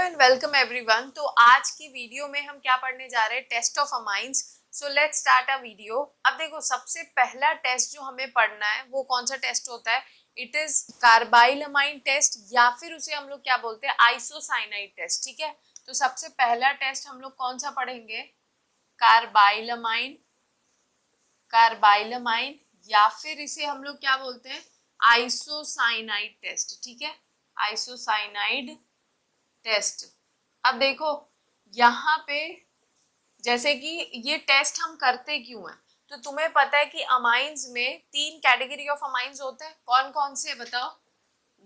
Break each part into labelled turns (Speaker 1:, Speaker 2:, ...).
Speaker 1: And welcome everyone. तो आज की वीडियो में हम क्या पढ़ने जा रहे हैं, test of amines. So let's start a video. अब देखो, सबसे पहला टेस्ट जो हमें पढ़ना है वो कौन सा टेस्ट होता है, इट इज कार्बाइलमाइन टेस्ट, या फिर उसे हम लोग क्या बोलते हैं, आइसोसाइनाइड टेस्ट। ठीक है, तो सबसे पहला टेस्ट हम लोग कौन सा पढ़ेंगे, कार्बाइलमाइन, कार्बाइलमाइन, या फिर इसे हम लोग क्या बोलते हैं, आइसोसाइनाइड टेस्ट। ठीक है, आइसोसाइनाइड टेस्ट। अब देखो यहाँ पे, जैसे कि ये टेस्ट हम करते क्यों हैं, तो तुम्हें पता है कि अमाइंस में तीन कैटेगरी ऑफ अमाइंस होते हैं। कौन कौन से बताओ,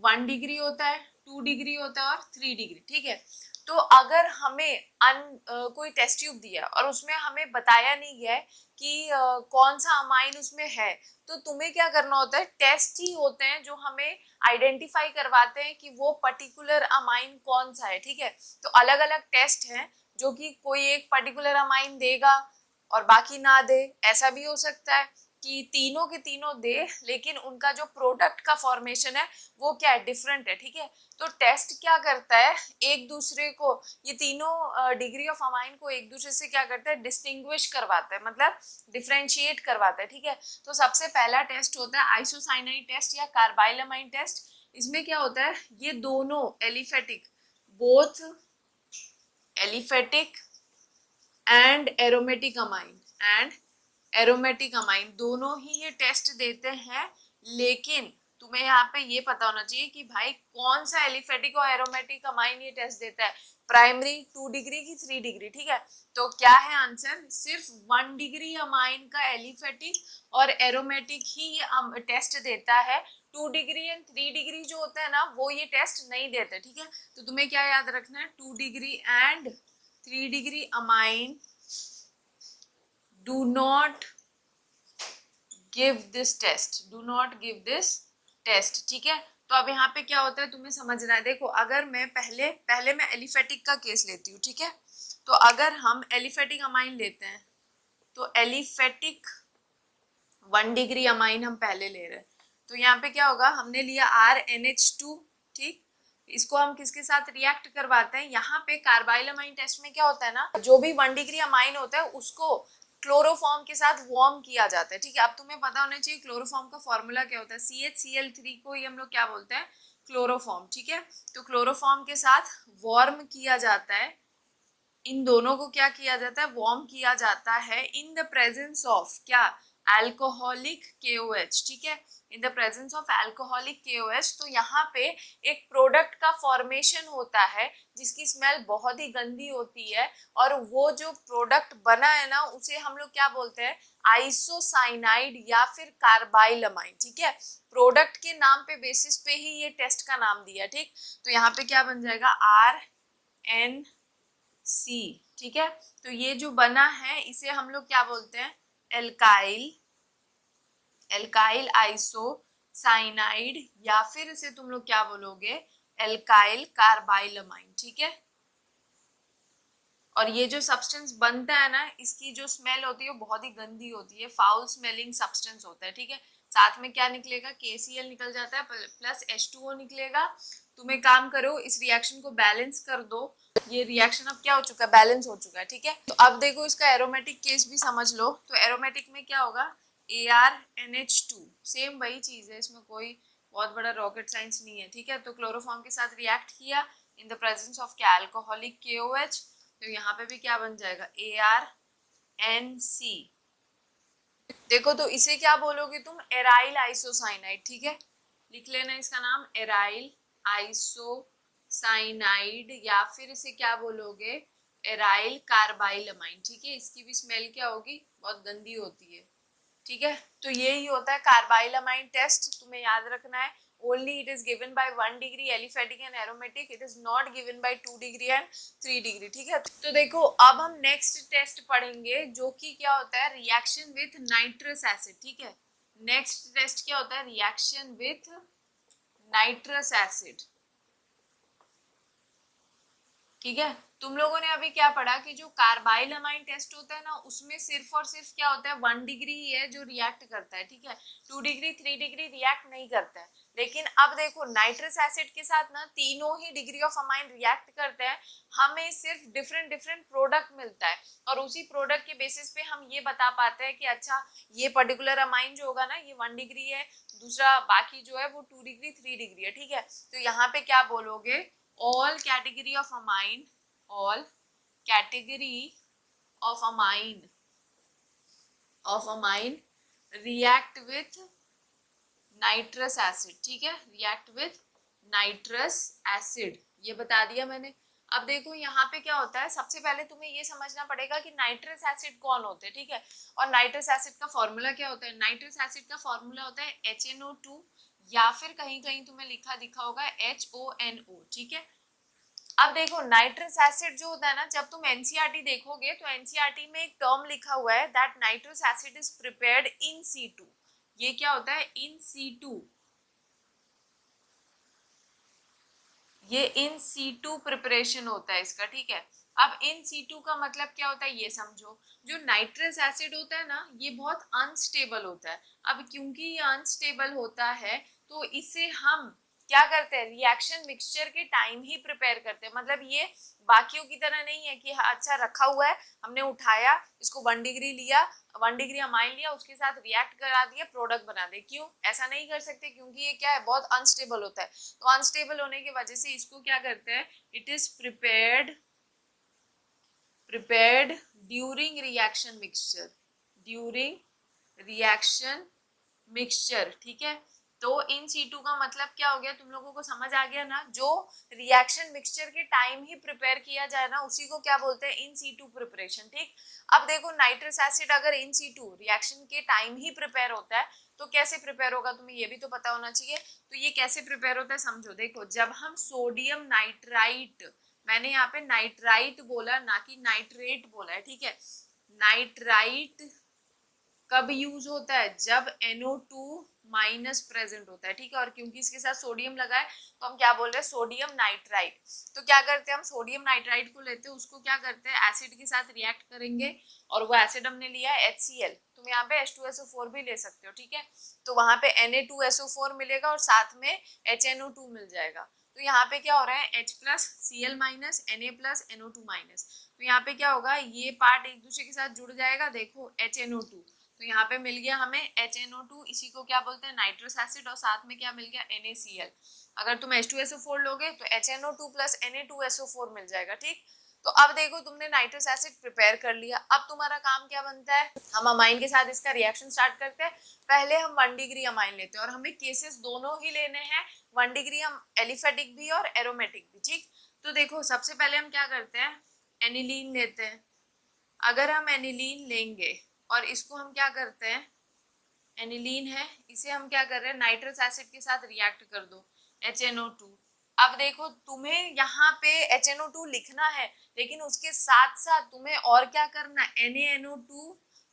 Speaker 1: 1 डिग्री होता है, 2 डिग्री होता है और 3 डिग्री। ठीक है, तो अगर हमें कोई टेस्ट ट्यूब दिया और उसमें हमें बताया नहीं गया है कि कौन सा अमाइन उसमें है, तो तुम्हें क्या करना होता है, टेस्ट ही होते हैं जो हमें आइडेंटिफाई करवाते हैं कि वो पर्टिकुलर अमाइन कौन सा है। ठीक है, तो अलग अलग टेस्ट हैं जो कि कोई एक पर्टिकुलर अमाइन देगा और बाकी ना दे। ऐसा भी हो सकता है कि तीनों के तीनों दे लेकिन उनका जो प्रोडक्ट का फॉर्मेशन है वो क्या है, डिफरेंट है। ठीक है, तो टेस्ट क्या करता है, एक दूसरे को, ये तीनों डिग्री ऑफ अमाइन को एक दूसरे से क्या करता है, डिस्टिंग्विश करवाता है, मतलब डिफरेंशिएट करवाता है। ठीक है, तो सबसे पहला टेस्ट होता है आइसोसाइनाइड टेस्ट या कार्बाइलमाइन टेस्ट। इसमें क्या होता है, ये दोनों aliphatic, both aliphatic and aromatic amine, and aromatic amine दोनों ही ये टेस्ट देते हैं। लेकिन तुम्हें यहाँ पे ये पता होना चाहिए कि भाई कौन सा एलिफेटिक और एरोमेटिक अमाइन ये टेस्ट देता है, प्राइमरी 2 डिग्री की 3 डिग्री। ठीक है, तो क्या है आंसर, सिर्फ 1 डिग्री अमाइन का एलिफेटिक और एरोमेटिक ही ये टेस्ट देता है। 2 डिग्री एंड 3 डिग्री जो होता है ना, वो ये टेस्ट नहीं देते। ठीक है, तो तुम्हें क्या याद रखना है, 2 degree and 3 degree amine do not give this test, do not give this test। ठीक है, तो अब यहाँ पे क्या होता है तुम्हें समझना है। देखो, अगर मैं पहले मैं एलिफेटिक का केस लेती हूँ। ठीक है, तो अगर हम एलिफेटिक अमाइन लेते हैं तो एलिफेटिक 1 डिग्री अमाइन हम पहले ले रहे हैं, तो यहाँ पे क्या होगा, हमने लिया RNH2। ठीक, इसको हम किसके साथ रिएक्ट करवाते हैं, यहाँ पे कार्बाइलमाइन टेस्ट में क्या होता है ना, जो भी 1 डिग्री अमाइन होता है उसको क्लोरोफॉर्म के साथ वार्म किया जाता है। ठीक है, अब तुम्हें पता होना चाहिए क्लोरोफॉर्म का फॉर्मूला क्या होता है, CHCl3 को ही हम लोग क्या बोलते हैं, क्लोरोफॉर्म। ठीक है, तो क्लोरोफॉर्म के साथ वार्म किया जाता है, इन दोनों को क्या किया जाता है, वार्म किया जाता है इन द प्रेजेंस ऑफ क्या, अल्कोहलिक KOH। ठीक है, in the presence of alcoholic KOH। तो यहाँ पे एक प्रोडक्ट का फॉर्मेशन होता है जिसकी स्मेल बहुत ही गंदी होती है, और वो जो प्रोडक्ट बना है ना उसे हम लोग क्या बोलते हैं, आइसोसाइनाइड या फिर कार्बाइलमाइन। ठीक है, प्रोडक्ट के नाम पे बेसिस पे ही ये टेस्ट का नाम दिया। ठीक, तो यहाँ पे क्या बन जाएगा, RNC। ठीक है, तो ये जो बना है इसे हम लोग क्या बोलते हैं, एल्काइल आइसोसाइनाइड, या फिर इसे तुम लोग क्या बोलोगे, एल्काइल कार्बाइलमाइन। ठीक है, और ये जो सब्सटेंस बनता है ना, इसकी जो स्मेल होती है वो बहुत ही गंदी होती है, फाउल स्मेलिंग सब्सटेंस होता है। ठीक है, साथ में क्या निकलेगा, KCl निकल जाता है प्लस H2O निकलेगा। तुम एक काम करो, इस रिएक्शन को बैलेंस कर दो। ये रिएक्शन अब क्या हो चुका है, बैलेंस हो चुका है। ठीक है, तो अब देखो इसका एरोमेटिक केस भी समझ लो। तो एरोमेटिक में क्या होगा, ArNH2, सेम वही चीज है, इसमें कोई बहुत बड़ा रॉकेट साइंस नहीं है। ठीक है, तो क्लोरोफॉर्म के साथ रिएक्ट किया इन द प्रेजेंस ऑफ क्या, अल्कोहलिक KOH, तो यहाँ पे भी क्या बन जाएगा, ArNC। देखो, तो इसे क्या बोलोगे तुम, एराइल आइसोसाइनाइड। ठीक है, लिख लेना इसका नाम, एराइल आइसोसाइनाइड, या फिर इसे क्या बोलोगे, एराइल कार्बाइलमाइन। ठीक है, इसकी भी स्मेल क्या होगी, बहुत गंदी होती है। ठीक है, तो यही होता है कार्बाइलमाइन टेस्ट, तुम्हें याद रखना है। only it is given by 1 degree aliphatic and aromatic, it is not given by 2 degree and 3 degree। ठीक है, तो देखो अब हम नेक्स्ट टेस्ट पढ़ेंगे जो कि क्या होता है, रिएक्शन विथ नाइट्रस एसिड। ठीक है, नेक्स्ट टेस्ट क्या होता है, रिएक्शन विथ नाइट्रस एसिड। ठीक है, तुम लोगों ने अभी क्या पढ़ा कि जो कार्बाइलमाइन टेस्ट होता है ना, उसमें सिर्फ और सिर्फ क्या होता है, 1 डिग्री ही है जो रिएक्ट करता है। ठीक है, 2 डिग्री 3 डिग्री रिएक्ट नहीं करता है। लेकिन अब देखो नाइट्रस एसिड के साथ ना तीनों ही डिग्री ऑफ अमाइन रिएक्ट करते हैं, हमें सिर्फ डिफरेंट डिफरेंट प्रोडक्ट मिलता है और उसी प्रोडक्ट के बेसिस पे हम ये बता पाते हैं कि अच्छा ये पर्टिकुलर अमाइन जो होगा ना ये 1 डिग्री है, दूसरा बाकी जो है वो 2 डिग्री 3 डिग्री है, ठीक है। तो यहाँ पे क्या बोलोगे, all category of amine, all category of amine react with nitrous acid, ठीक है, रिएक्ट विथ नाइट्रस एसिड, ये बता दिया मैंने। अब देखो यहाँ पे क्या होता है, सबसे पहले तुम्हें ये समझना पड़ेगा कि नाइट्रस एसिड कौन होते हैं, ठीक है। और नाइट्रस एसिड का फॉर्मूला क्या होता है, नाइट्रस एसिड का फॉर्मूला होता है HNO2 या फिर कहीं कहीं तुम्हें लिखा दिखा होगा HONO, ठीक है। अब देखो नाइट्रस एसिड जो होता है ना, जब तुम एनसीईआरटी देखोगे तो एनसीईआरटी में एक टर्म लिखा हुआ है that nitrous acid is prepared in C2। ये क्या होता है, इन C2, ये इन C2 प्रिपरेशन होता है इसका, ठीक है। अब इन C2 का मतलब क्या होता है ये समझो, जो नाइट्रस एसिड होता है ना ये बहुत अनस्टेबल होता है। अब क्योंकि ये अनस्टेबल होता है तो इसे हम क्या करते हैं, रिएक्शन मिक्सचर के टाइम ही प्रिपेयर करते हैं। मतलब ये बाकियों की तरह नहीं है कि अच्छा रखा हुआ है, हमने उठाया इसको 1 डिग्री लिया, 1 डिग्री अमाइन लिया, उसके साथ रिएक्ट करा दिया, प्रोडक्ट बना दे। क्यों ऐसा नहीं कर सकते, क्योंकि ये क्या है, बहुत अनस्टेबल होता है। तो अनस्टेबल होने की वजह से इसको क्या करते हैं, it is prepared during reaction mixture, during reaction mixture, ठीक है। तो इन C2 का मतलब क्या हो गया, तुम लोगों को समझ आ गया ना, जो रिएक्शन मिक्सचर के टाइम ही प्रिपेयर किया जाए ना उसी को क्या बोलते हैं, इन C2 प्रिपरेशन, ठीक। अब देखो नाइट्रस एसिड अगर इन C2 रिएक्शन के टाइम ही प्रिपेयर होता है तो कैसे प्रिपेयर होगा, तुम्हें ये भी तो पता होना चाहिए। तो ये कैसे प्रिपेयर होता है समझो, देखो जब हम सोडियम नाइट्राइट, मैंने यहाँ पे नाइट्राइट बोला ना कि नाइट्रेट बोला है, ठीक है। नाइट्राइट कब यूज होता है, जब NO2 माइनस प्रेजेंट होता है, ठीक है। और क्योंकि इसके साथ सोडियम लगा है तो हम क्या बोल रहे हैं, सोडियम नाइट्राइट। तो क्या करते हैं हम, सोडियम नाइट्राइट को लेते हैं, उसको क्या करते हैं एसिड के साथ रिएक्ट करेंगे और वो एसिड हमने लिया है HCl, तुम यहाँ पे H2SO4 भी ले सकते हो, ठीक है। तो वहां पे Na2SO4 मिलेगा और साथ में HNO2 मिल जाएगा। तो यहाँ पे क्या हो रहा है, H plus Cl minus Na plus NO2 minus. तो यहाँ पे क्या होगा, ये पार्ट एक दूसरे के साथ जुड़ जाएगा, देखो HNO2, तो यहाँ पे मिल गया हमें HNO2, इसी को क्या बोलते हैं नाइट्रस एसिड, और साथ में क्या मिल गया NaCl। अगर तुम H2SO4 लोगे तो HNO2 प्लस Na2SO4 मिल जाएगा, ठीक। तो अब देखो तुमने नाइट्रस एसिड प्रिपेयर कर लिया, अब तुम्हारा काम क्या बनता है, हम अमाइन के साथ इसका रिएक्शन स्टार्ट करते हैं। पहले हम 1 डिग्री अमाइन लेते हैं और हमें केसेस दोनों ही लेने हैं, 1 डिग्री हम एलिफेटिक भी और एरोमेटिक भी, ठीक। तो देखो सबसे पहले हम क्या करते हैं, एनिलीन लेते हैं। अगर हम एनिलीन लेंगे और इसको हम क्या करते हैं, एनिलीन है इसे हम क्या कर रहे हैं, नाइट्रस एसिड के साथ रिएक्ट कर दो, HNO2। अब देखो तुम्हें यहाँ पे HNO2 लिखना है, लेकिन उसके साथ साथ तुम्हें और क्या करना है, NaNO2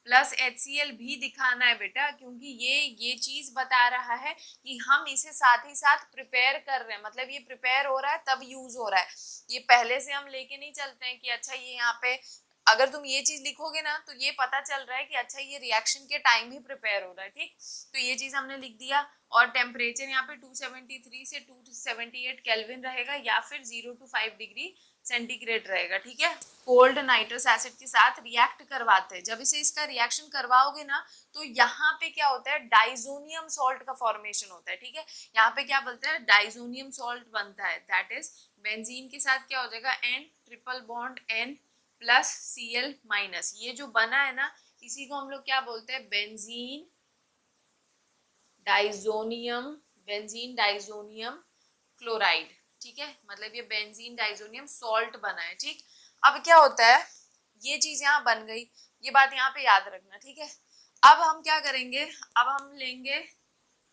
Speaker 1: प्लस HCl भी दिखाना है बेटा, क्योंकि ये चीज बता रहा है कि हम इसे साथ ही साथ प्रिपेयर कर रहे हैं। मतलब ये प्रिपेयर हो रहा है तब यूज हो रहा है, ये पहले से हम लेके नहीं चलते हैं कि अच्छा ये यहाँ पे, अगर तुम ये चीज लिखोगे ना तो ये पता चल रहा है कि अच्छा ये रिएक्शन के टाइम ही प्रिपेयर हो रहा है, ठीक। तो ये चीज हमने लिख दिया। और टेम्परेचर यहाँ पे 273 से 278 केल्विन रहेगा या फिर 0 to 5 डिग्री सेंटीग्रेड रहेगा, ठीक है। कोल्ड नाइट्रस एसिड के साथ रिएक्ट करवाते हैं, जब इसे इसका रिएक्शन करवाओगे ना तो यहाँ पे क्या होता है, डाइजोनियम सॉल्ट का फॉर्मेशन होता है, ठीक है। यहाँ पे क्या बोलते हैं, डाइजोनियम सॉल्ट बनता है, दैट इज बेंजीन के साथ क्या हो जाएगा, N triple bond N plus Cl minus, ये जो बना है ना इसी को हम लोग क्या बोलते हैं, benzene diazonium, benzene diazonium chloride, ठीक है। मतलब ये बेंजीन डाइजोनियम सॉल्ट बना है, ठीक। अब क्या होता है, ये चीज यहाँ बन गई, ये बात यहाँ पे याद रखना, ठीक है। अब हम क्या करेंगे, अब हम लेंगे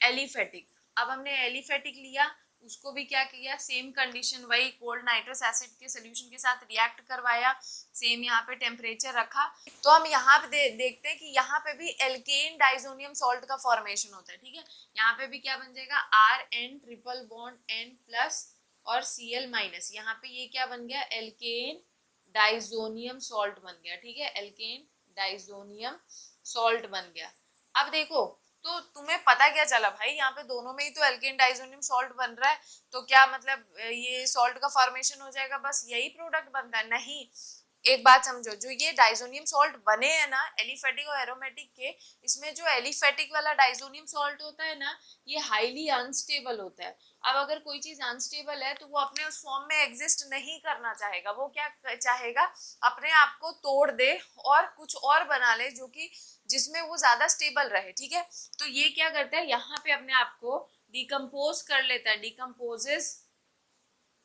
Speaker 1: एलिफेटिक। अब हमने एलिफेटिक लिया, उसको भी क्या किया, सेम कंडीशन वही, कोल्ड नाइट्रस एसिड के सोल्यूशन के साथ रिएक्ट करवाया, सेम यहाँ पे टेम्परेचर रखा। तो हम यहाँ पे देखते हैं कि यहाँ पे भी एल्केन डाइजोनियम सॉल्ट का फॉर्मेशन होता है, ठीक है। यहाँ पे भी क्या बन जाएगा, RN triple bond N plus और Cl माइनस, यहाँ पे ये क्या बन गया, एल्केन डाइजोनियम सॉल्ट बन गया, ठीक है। एल्केन डाइजोनियम सॉल्ट बन गया। अब देखो तो तुम्हें पता क्या चला भाई, यहाँ पे दोनों में ही तो एल्केन डाइजोनियम सॉल्ट बन रहा है, तो क्या मतलब ये सॉल्ट का फॉर्मेशन हो जाएगा, बस यही प्रोडक्ट बनता है? नहीं। एक बात समझो, जो ये डाइजोनियम सॉल्ट बने हैं ना एलिफेटिक और एरोमेटिक के, इसमें जो एलिफेटिक वाला डाइजोनियम सॉल्ट होता है ना, ये हाईली अनस्टेबल होता है। अब अगर कोई चीज अनस्टेबल है तो वो अपने उस फॉर्म में एग्जिस्ट नहीं करना चाहेगा, वो क्या चाहेगा, अपने आप को तोड़ दे और कुछ और बना ले जो कि जिसमें वो ज्यादा स्टेबल रहे, ठीक है। तो ये क्या करता है, यहाँ पे अपने आप को डिकम्पोज कर लेता है, डिकम्पोजेस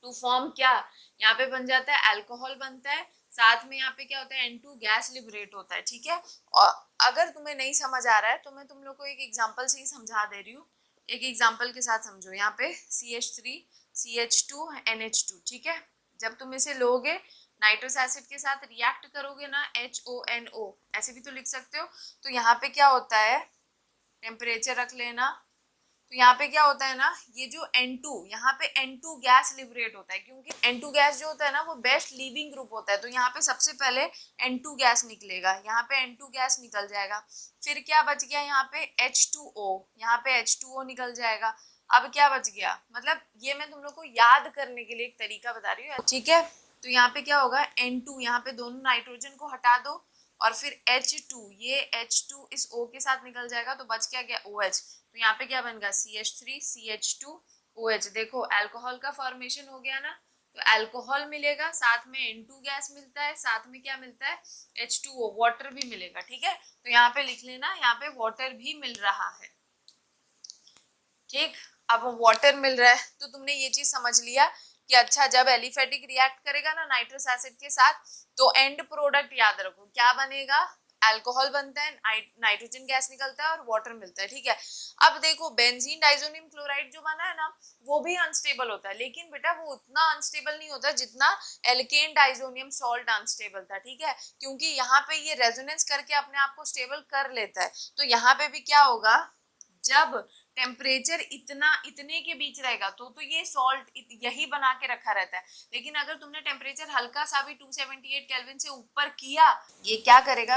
Speaker 1: टू फॉर्म क्या, यहाँ पे बन जाता है अल्कोहल बनता है, साथ में यहाँ पे क्या होता है N2 गैस लिबरेट होता है, ठीक है। और अगर तुम्हें नहीं समझ आ रहा है तो मैं तुम लोग को एक एग्जांपल से ही समझा दे रही हूँ, एक एग्जांपल के साथ समझो। यहाँ पे CH3 CH2 NH2, ठीक है। जब तुम इसे लोगे नाइट्रस एसिड के साथ रिएक्ट करोगे ना, HONO ऐसे भी तो लिख सकते हो। तो यहाँ पे क्या होता है, टेम्परेचर रख लेना। तो यहाँ पे क्या होता है ना, ये जो N2, यहाँ पे N2 गैस लिबरेट होता है, क्योंकि N2 गैस जो होता है ना वो बेस्ट लीविंग ग्रुप होता है। तो यहाँ पे सबसे पहले N2 गैस निकलेगा, यहाँ पे N2 गैस निकल जाएगा। फिर क्या बच गया, यहाँ पे H2O, यहाँ पे H2O निकल जाएगा। अब क्या बच गया, मतलब ये मैं तुम लोग को याद करने के लिए एक तरीका बता रही हूँ, ठीक है। तो यहाँ पे क्या होगा, N2, यहाँ पे दोनों नाइट्रोजन को हटा दो और फिर H2, ये H2 इस O के साथ निकल जाएगा, तो बच क्या गया OH। तो यहाँ पे क्या बन गया CH3 CH2 OH। देखो अल्कोहल का फॉर्मेशन हो गया ना, तो अल्कोहल मिलेगा, साथ में N2 गैस मिलता है, साथ में क्या मिलता है H2O, वाटर भी मिलेगा, ठीक है। तो यहाँ पे लिख लेना, यहाँ पे वाटर भी मिल रहा है, ठीक। अब वाटर मिल रहा है तो तुमने ये चीज समझ लिया कि अच्छा जब एलिफेटिक रिएक्ट करेगा ना नाइट्रस एसिड के साथ, तो एंड प्रोडक्ट याद रखो क्या बनेगा, अल्कोहल बनता है, नाइट्रोजन गैस निकलता है और वाटर मिलता है, ठीक है। अब देखो बेंजीन डाइजोनियम क्लोराइड जो बना है ना, वो भी अनस्टेबल होता है, लेकिन बेटा वो उतना अनस्टेबल नहीं होता जितना एल्केन डाइजोनियम सॉल्ट अनस्टेबल था, ठीक है। क्योंकि यहाँ पे ये रेजोनेंस करके अपने आप को स्टेबल कर लेता है। तो यहाँ पे भी क्या होगा, जब टेम्परेचर इतने के बीच रहेगा तो ये सॉल्ट यही बना के रखा रहता है। लेकिन अगर तुमने टेम्परेचर हल्का सा भी 278 केल्विन से ऊपर किया, ये क्या करेगा,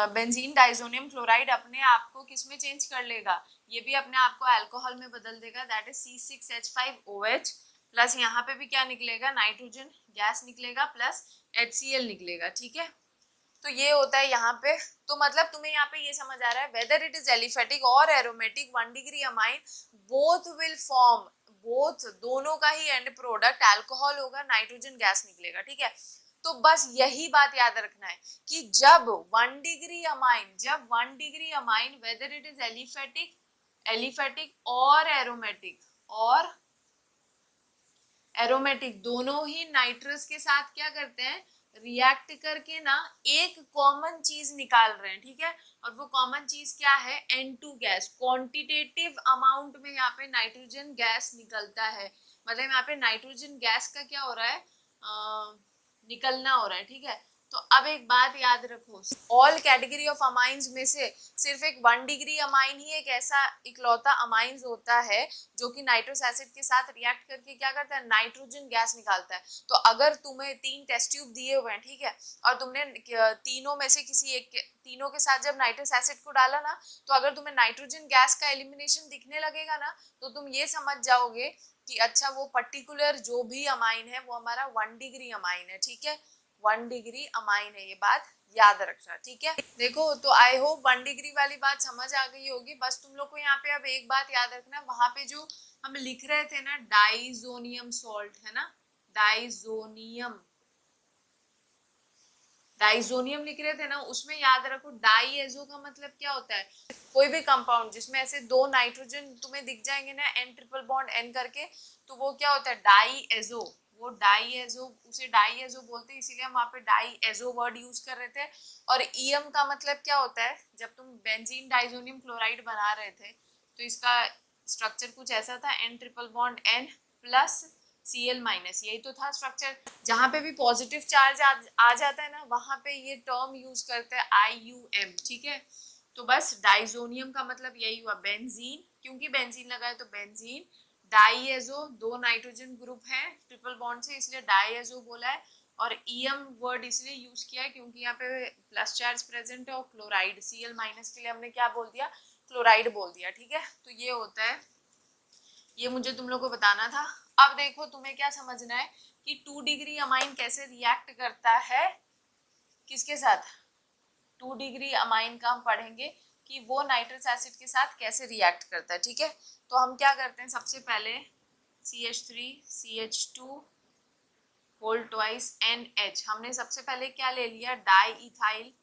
Speaker 1: बेंजीन डाइजोनियम क्लोराइड अपने आप को किस में चेंज कर लेगा, ये भी अपने आप को अल्कोहल में बदल देगा, दैट इज C6H5OH। प्लस यहाँ पे भी क्या निकलेगा, नाइट्रोजन गैस निकलेगा प्लस HCl निकलेगा, ठीक है। तो ये होता है यहाँ पे। तो मतलब तुम्हें यहाँ पे ये समझ आ रहा है, वेदर इट इज एलिफेटिक और aromatic 1 degree amine both will form, both दोनों का ही एंड प्रोडक्ट अल्कोहल होगा, नाइट्रोजन गैस निकलेगा, ठीक है। तो बस यही बात याद रखना है कि जब 1 डिग्री अमाइन, जब 1 degree amine whether it is aliphatic, aliphatic और एरोमेटिक, और एरोमेटिक दोनों ही नाइट्रस के साथ क्या करते हैं, रिएक्ट करके ना एक कॉमन चीज निकाल रहे हैं, ठीक है। और वो कॉमन चीज क्या है, N2 गैस, क्वांटिटेटिव अमाउंट में यहाँ पे नाइट्रोजन गैस निकलता है। मतलब यहाँ पे नाइट्रोजन गैस का क्या हो रहा है, निकलना हो रहा है, ठीक है। तो अब एक बात याद रखो, ऑल कैटेगरी ऑफ अमाइंस में से सिर्फ एक 1 डिग्री अमाइन ही एक ऐसा इकलौता अमाइंस होता है जो कि नाइट्रस एसिड के साथ रिएक्ट करके क्या करता है, नाइट्रोजन गैस निकालता है। तो अगर तुम्हें 3 टेस्ट ट्यूब दिए हुए हैं, ठीक है, और तुमने तीनों में से किसी एक तीनों के साथ जब नाइट्रस एसिड को डाला ना, तो अगर तुम्हें नाइट्रोजन गैस का एलिमिनेशन दिखने लगेगा ना, तो तुम ये समझ जाओगे कि अच्छा वो पर्टिकुलर जो भी अमाइन है वो हमारा 1 डिग्री अमाइन है, ठीक है। 1 डिग्री अमाइन है, ये बात याद रखना, ठीक है। देखो तो आई होप 1 डिग्री वाली बात समझ आ गई होगी। बस तुम लोग को यहाँ पे अब एक बात याद रखना, वहां पे जो हम लिख रहे थे ना डाइजोनियम सॉल्ट, है ना, डाइजोनियम, डाइजोनियम लिख रहे थे ना, उसमें याद रखो डाइएजो का मतलब क्या होता है, कोई भी कंपाउंड जिसमें ऐसे 2 नाइट्रोजन तुम्हें दिख जाएंगे ना N ट्रिपल बॉन्ड N करके, तो वो क्या होता है, डाइएजो। वो डाइएजो, उसे डाइएजो बोलते हैं, इसीलिए हम वहां पे डाइएजो वर्ड यूज कर रहे थे। और ईएम का मतलब क्या होता है, जब तुम बेंजीन डाइजोनियम क्लोराइड बना रहे थे तो इसका स्ट्रक्चर कुछ ऐसा था, N triple bond N plus Cl minus, यही तो था स्ट्रक्चर। जहां पे भी पॉजिटिव चार्ज आ जाता है ना, वहां पे ये टर्म यूज करते हैं IUM, ठीक है। तो बस डाइजोनियम का मतलब यही हुआ, बेंजीन, क्योंकि बेंजीन लगा है तो बेंजीन, डाइएजो 2 नाइट्रोजन ग्रुप है ट्रिपल बॉन्ड से, इसलिए डाइएजो बोला है। और ईएम वर्ड इसलिए यूज किया है क्योंकि यहाँ पे प्लस चार्ज प्रेजेंट है, और क्लोराइड Cl माइनस के लिए हमने क्या बोल दिया, क्लोराइड बोल दिया, ठीक है। तो ये होता है, ये मुझे तुम लोग को बताना था। अब देखो तुम्हें क्या समझना है कि 2 डिग्री अमाइन कैसे रिएक्ट करता है, किसके साथ, 2 डिग्री अमाइन का हम पढ़ेंगे कि वो नाइट्रस एसिड के साथ कैसे रिएक्ट करता है, ठीक है। तो हम क्या करते हैं, सबसे पहले CH3 CH2 whole twice NH, हमने सबसे पहले क्या ले लिया, डाई इथाइल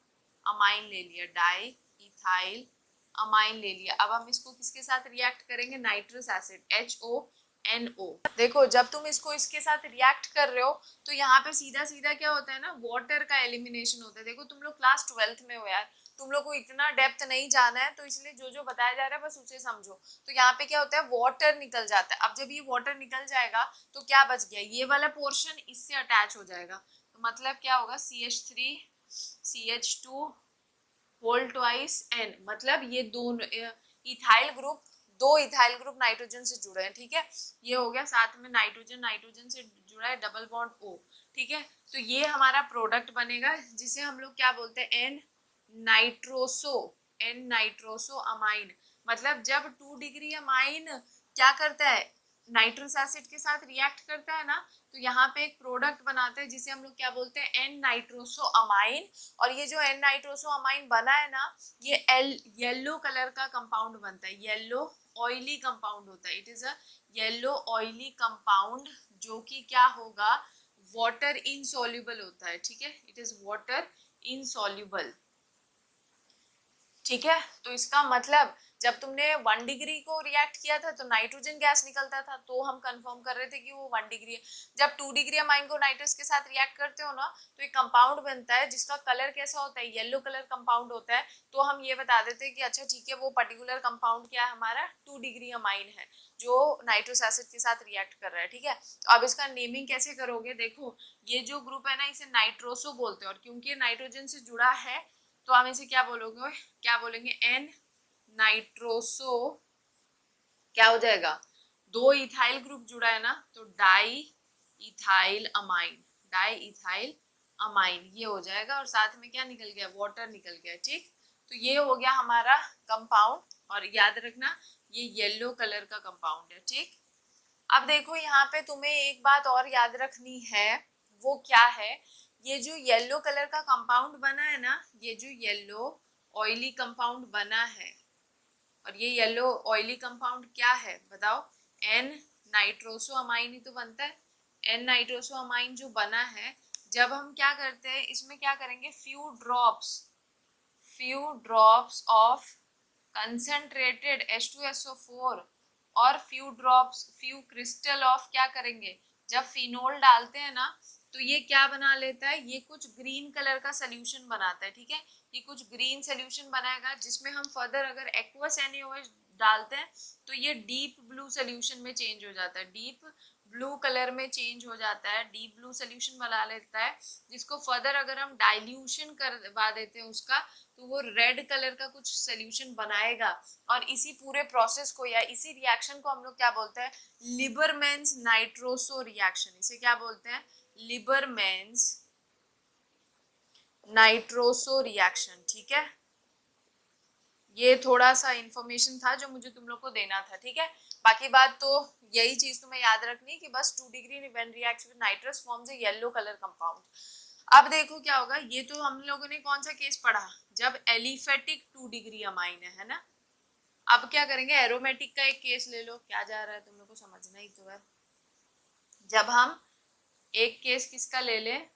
Speaker 1: अमाइन ले लिया, डाई इथाइल अमाइन ले लिया। अब हम इसको किसके साथ रिएक्ट करेंगे, नाइट्रस एसिड HONO। देखो जब तुम इसको इसके साथ रिएक्ट कर रहे हो तो यहाँ पे सीधा सीधा क्या होता है ना, वाटर का एलिमिनेशन होता है। देखो तुम लोग क्लास 12th में हो यार, तुम लोग को इतना डेप्थ नहीं जाना है, तो इसलिए जो जो बताया जा रहा है बस उसे समझो। तो यहाँ पे क्या होता है, वाटर निकल जाता है। अब जब ये वाटर निकल जाएगा तो क्या बच गया, ये वाला पोर्शन इससे अटैच हो जाएगा। तो मतलब क्या होगा, CH3 CH2 whole twice N, मतलब ये दोनों ethyl group, 2 ethyl group nitrogen से जुड़े हैं, ठीक है। ये हो गया, साथ में नाइट्रोजन नाइट्रोजन से जुड़ा है, डबल बॉन्ड O, ठीक है। तो ये हमारा प्रोडक्ट बनेगा जिसे हम लोग क्या बोलते हैं, एन नाइट्रोसो अमाइन। मतलब जब 2 डिग्री अमाइन क्या करता है, नाइट्रस एसिड के साथ रिएक्ट करता है ना, तो यहाँ पे एक प्रोडक्ट बनाते हैं जिसे हम लोग क्या बोलते हैं, एन नाइट्रोसो अमाइन। और ये जो एन नाइट्रोसो अमाइन बना है ना, ये येलो कलर का कंपाउंड बनता है, येलो ऑयली कंपाउंड होता है। It is a yellow oily compound जो कि क्या होगा, वाटर इनसॉल्युबल होता है, ठीक है। इट इज वाटर इनसॉल्युबल, ठीक है। तो इसका मतलब जब तुमने 1 डिग्री को रिएक्ट किया था तो नाइट्रोजन गैस निकलता था, तो हम कंफर्म कर रहे थे कि वो 1 डिग्री है। जब 2 डिग्री अमाइन को नाइट्रस के साथ रिएक्ट करते हो ना, तो एक कंपाउंड बनता है जिसका कलर कैसा होता है, येलो कलर कंपाउंड होता है। तो हम ये बता देते हैं कि अच्छा ठीक है, वो पर्टिकुलर कंपाउंड क्या है हमारा, 2 डिग्री अमाइन है जो नाइट्रस एसिड के साथ रिएक्ट कर रहा है, ठीक है। तो अब इसका नेमिंग कैसे करोगे, देखो ये जो ग्रुप है ना, इसे नाइट्रोसो बोलते हैं, और क्योंकि नाइट्रोजन से जुड़ा है तो हम इसे क्या बोलोगे, क्या बोलेंगे, एन नाइट्रोसो, क्या हो जाएगा, 2 इथाइल ग्रुप जुड़ा है ना, तो di ethyl amine, di ethyl amine ये हो जाएगा। और साथ में क्या निकल गया, वाटर निकल गया, ठीक। तो ये हो गया हमारा कंपाउंड, और याद रखना ये येलो कलर का कंपाउंड है, ठीक। अब देखो यहाँ पे तुम्हें एक बात और याद रखनी है, वो क्या है, ये जो येलो कलर का कंपाउंड बना है ना, ये जो येलो ऑयली कंपाउंड बना है, और ये येलो ऑयली कंपाउंड क्या है बताओ, एन नाइट्रोसो अमाइन ही तो बनता है। एन नाइट्रोसो अमाइन जो बना है, जब हम क्या करते हैं इसमें क्या करेंगे, few drops of concentrated H2SO4 और फ्यू क्रिस्टल ऑफ क्या करेंगे, जब फिनोल डालते हैं ना, तो ये क्या बना लेता है, ये कुछ ग्रीन कलर का सोल्यूशन बनाता है, ठीक है। ये कुछ ग्रीन सोल्यूशन बनाएगा जिसमें हम फर्दर अगर एक्वस NaOH डालते हैं तो ये डीप ब्लू सोल्यूशन में चेंज हो जाता है, डीप ब्लू कलर में चेंज हो जाता है, डीप ब्लू सोल्यूशन बना लेता है, जिसको फर्दर अगर हम डाइल्यूशन करवा देते हैं उसका, तो वो रेड कलर का कुछ सोल्यूशन बनाएगा। और इसी पूरे प्रोसेस को या इसी रिएक्शन को हम लोग क्या बोलते हैं, लिबरमैन्स नाइट्रोसो रिएक्शन। इसे क्या बोलते हैं, लिबरमैन्स नाइट्रोसो रिएक्शन, ठीक है। ये थोड़ा सा इंफॉर्मेशन था जो मुझे तुम लोग को देना था, ठीक है। बाकी बात तो यही चीज तुम्हें याद रखनी कि बस 2 degree when reacts with nitrous forms a yellow colour compound. अब देखो क्या होगा, ये तो हम लोगों ने कौन सा केस पढ़ा, जब एलिफेटिक 2 डिग्री अमाइन है ना। अब क्या करेंगे, एरोमेटिक का एक केस ले लो, क्या जा रहा है तुम लोग को समझना ही तो है। जब हम एक केस किसका ले लें,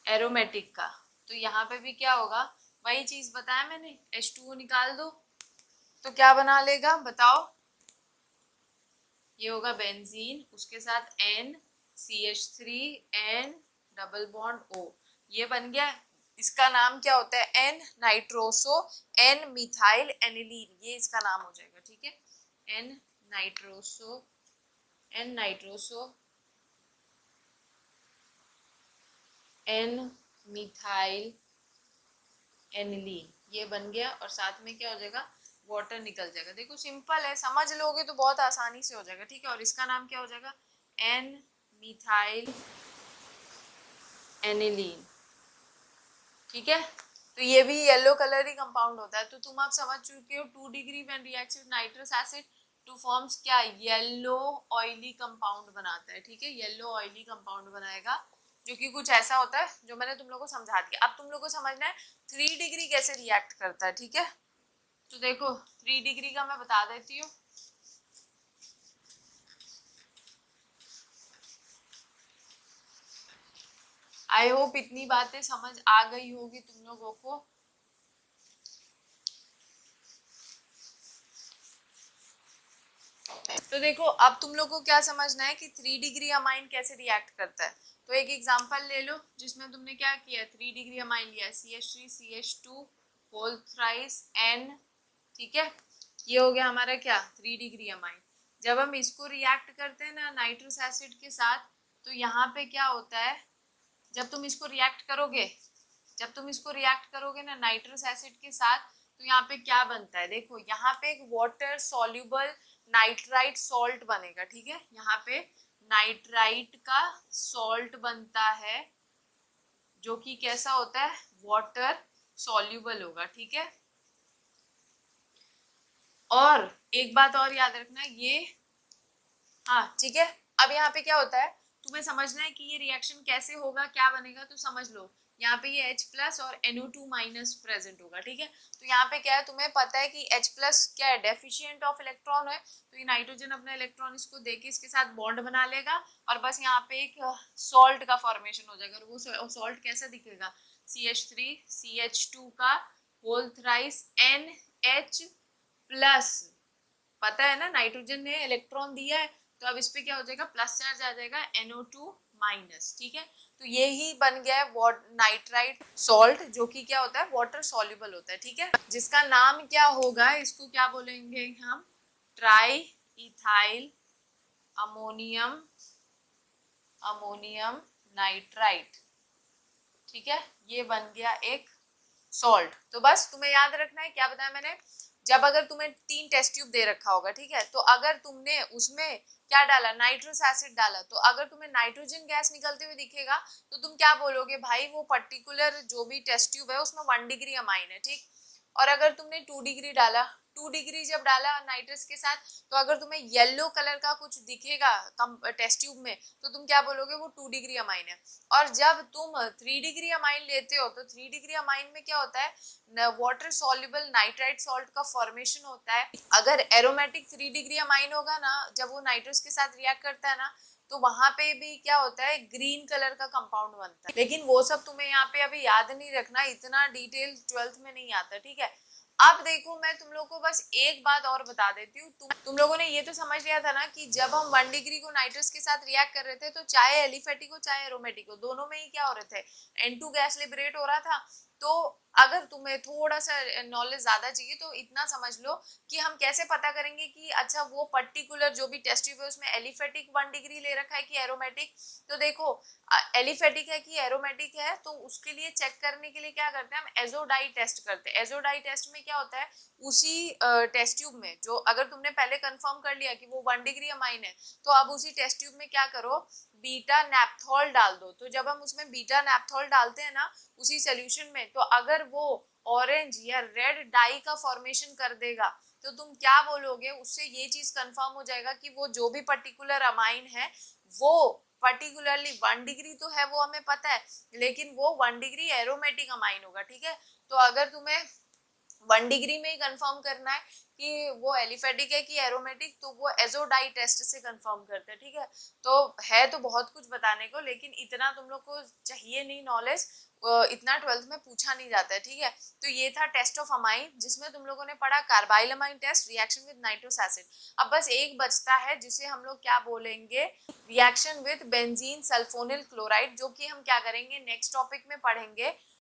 Speaker 1: एरोमेटिक का, तो यहाँ पे भी क्या होगा, वही चीज बताया मैंने, H2O निकाल दो तो क्या बना लेगा बताओ, ये होगा बेंजीन, उसके साथ NCH3 N double bond O, ये बन गया। इसका नाम क्या होता है, N nitroso N methyl aniline, ये इसका नाम हो जाएगा, ठीक है। N nitroso N methyl aniline, ये बन गया। और साथ में क्या हो जाएगा, वाटर निकल जाएगा। देखो सिंपल है, समझ लोगे तो बहुत आसानी से हो जाएगा, ठीक है। और इसका नाम क्या हो जाएगा, एन मिथाइल एनिलीन, ठीक है। तो ये भी येलो कलर ही कंपाउंड होता है। तो तुम आप समझ चुके हो 2 degree when reacts with nitrous acid two forms क्या, येलो ऑयली कंपाउंड बनाता है। ठीक है, येलो ऑयली कंपाउंड बनाएगा जो कि कुछ ऐसा होता है जो मैंने तुम लोग को समझा दिया। अब तुम लोग को समझना है 3 डिग्री कैसे रिएक्ट करता है। ठीक है, तो देखो 3 डिग्री का मैं बता देती हूँ। आई होप इतनी बातें समझ आ गई होगी तुम लोगों को। तो देखो अब तुम लोग को क्या समझना है कि 3 डिग्री अमाइन कैसे रिएक्ट करता है। तो एक एग्जांपल ले लो जिसमें तुमने क्या किया, 3 डिग्री अमाइन लिया, CH3 CH2 whole thrice N। ठीक है, ये हो गया हमारा क्या, 3 डिग्री अमाइन। जब हम इसको रिएक्ट करते हैं ना नाइट्रस एसिड के साथ, तो यहाँ पे क्या होता है, जब तुम इसको रिएक्ट करोगे, जब तुम इसको रिएक्ट करोगे ना नाइट्रस एसिड के साथ, तो यहाँ पे क्या बनता है, देखो यहाँ पे एक वाटर सॉल्युबल नाइट्राइट सॉल्ट बनेगा। ठीक है, यहाँ पे नाइट्राइट का सॉल्ट बनता है जो कि कैसा होता है, वाटर सॉल्युबल होगा। ठीक है, और एक बात और याद रखना ये, हाँ ठीक है। अब यहाँ पे क्या होता है, तुम्हें समझना है कि ये रिएक्शन कैसे होगा, क्या बनेगा, तो समझ लो। यहाँ पे ये H प्लस और NO2 माइनस प्रेजेंट होगा। ठीक है, तो यहाँ पे क्या है, तुम्हें पता है कि H प्लस क्या है, डेफिशिएंट ऑफ इलेक्ट्रॉन है, तो ये नाइट्रोजन अपना इलेक्ट्रॉन इसको देके इसके साथ बॉन्ड बना लेगा और बस यहाँ पे एक सॉल्ट का फॉर्मेशन हो जाएगा। और वो सॉल्ट कैसा दिखेगा, CH3 CH2 का होल थ्राइस NH प्लस। पता है ना, नाइट्रोजन ने इलेक्ट्रॉन दिया है, तो अब इस पे क्या हो जाएगा, प्लस चार्ज आ जाएगा, NO2 माइनस। ठीक है, तो ये ही बन गया है नाइट्राइट सॉल्ट जो कि क्या होता है, वाटर सॉल्युबल होता है। ठीक है, जिसका नाम क्या होगा, इसको क्या बोलेंगे हम, try ethyl ammonium ammonium nitrite. ठीक है, ये बन गया एक सॉल्ट। तो बस तुम्हें याद रखना है, क्या बताया मैंने, जब अगर तुम्हें 3 टेस्ट ट्यूब दे रखा होगा, ठीक है, तो अगर तुमने उसमें क्या डाला, नाइट्रस एसिड डाला, तो अगर तुम्हें नाइट्रोजन गैस निकलते हुए दिखेगा तो तुम क्या बोलोगे, भाई वो पर्टिकुलर जो भी टेस्ट ट्यूब है उसमें 1 डिग्री अमाइन है। ठीक, और अगर तुमने 2 डिग्री डाला, 2 डिग्री जब डाला नाइट्रस के साथ, तो अगर तुम्हें येलो कलर का कुछ दिखेगा टेस्ट ट्यूब में, तो तुम क्या बोलोगे, वो 2 डिग्री अमाइन है। और जब तुम 3 डिग्री अमाइन लेते हो, तो 3 डिग्री अमाइन में क्या होता है, वाटर सॉल्युबल नाइट्राइट सॉल्ट का फॉर्मेशन होता है। अगर एरोमेटिक 3 डिग्री अमाइन होगा ना, जब वो नाइट्रस के साथ रिएक्ट करता है ना, तो वहां पे भी क्या होता है, ग्रीन कलर का कंपाउंड बनता है। लेकिन वो सब तुम्हें यहाँ पे अभी याद नहीं रखना, इतना डिटेल 12th में नहीं आता। ठीक है, अब देखो मैं तुम लोग को बस एक बात और बता देती हूँ। तुम लोगों ने ये तो समझ लिया था ना कि जब हम 1 डिग्री को नाइट्रस के साथ रिएक्ट कर रहे थे, तो चाहे एलिफेटिक हो चाहे एरोमेटिक हो, दोनों में ही क्या हो रहे थे, N2 गैस लिबरेट हो रहा था। तो अगर तुम्हें थोड़ा सा नॉलेज ज्यादा चाहिए तो इतना समझ लो कि हम कैसे पता करेंगे कि अच्छा वो पर्टिकुलर जो भी टेस्ट ट्यूब है उसमें एलिफेटिक 1 डिग्री ले रखा है कि एरोमेटिक। तो देखो एलिफेटिक है कि एरोमेटिक है, तो उसके लिए चेक करने के लिए क्या करते हैं, हम एजोडाई टेस्ट करते हैं। एजोडाई टेस्ट में क्या होता है, उसी टेस्ट ट्यूब में जो अगर तुमने पहले कंफर्म कर लिया कि वो 1 डिग्री अमाइन है, तो अब उसी टेस्ट ट्यूब में क्या करो, बीटा नैप्थोल डाल दो। तो जब हम उसमें बीटा नैप्थोल डालते हैं ना उसी सोल्यूशन में, तो अगर वो ऑरेंज या रेड डाई का फॉर्मेशन कर देगा, तो तुम क्या बोलोगे, उससे ये चीज कंफर्म हो जाएगा कि वो जो भी पर्टिकुलर अमाइन है वो पर्टिकुलरली 1 डिग्री तो है, वो हमें पता है, लेकिन वो 1 डिग्री एरोमेटिक अमाइन होगा। ठीक है, तो अगर तुम्हें 1 डिग्री में ही कंफर्म करना है कि वो एलिफेटिक है कि एरोमेटिक, तो वो एजोडाई टेस्ट से कंफर्म करते हैं। ठीक है, तो है तो बहुत कुछ बताने को, लेकिन इतना तुम लोग को चाहिए नहीं नॉलेज, इतना 12th में पूछा नहीं जाता है। ठीक है, तो ये था टेस्ट ऑफ अमाइन, जिसमें तुम लोगों ने पढ़ा carbylamine test, reaction with nitrous acid. अब बस एक बचता है जिसे हम लोग क्या बोलेंगे, reaction with benzene sulphonyl chloride, जो कि हम क्या करेंगे नेक्स्ट टॉपिक में पढ़ेंगे।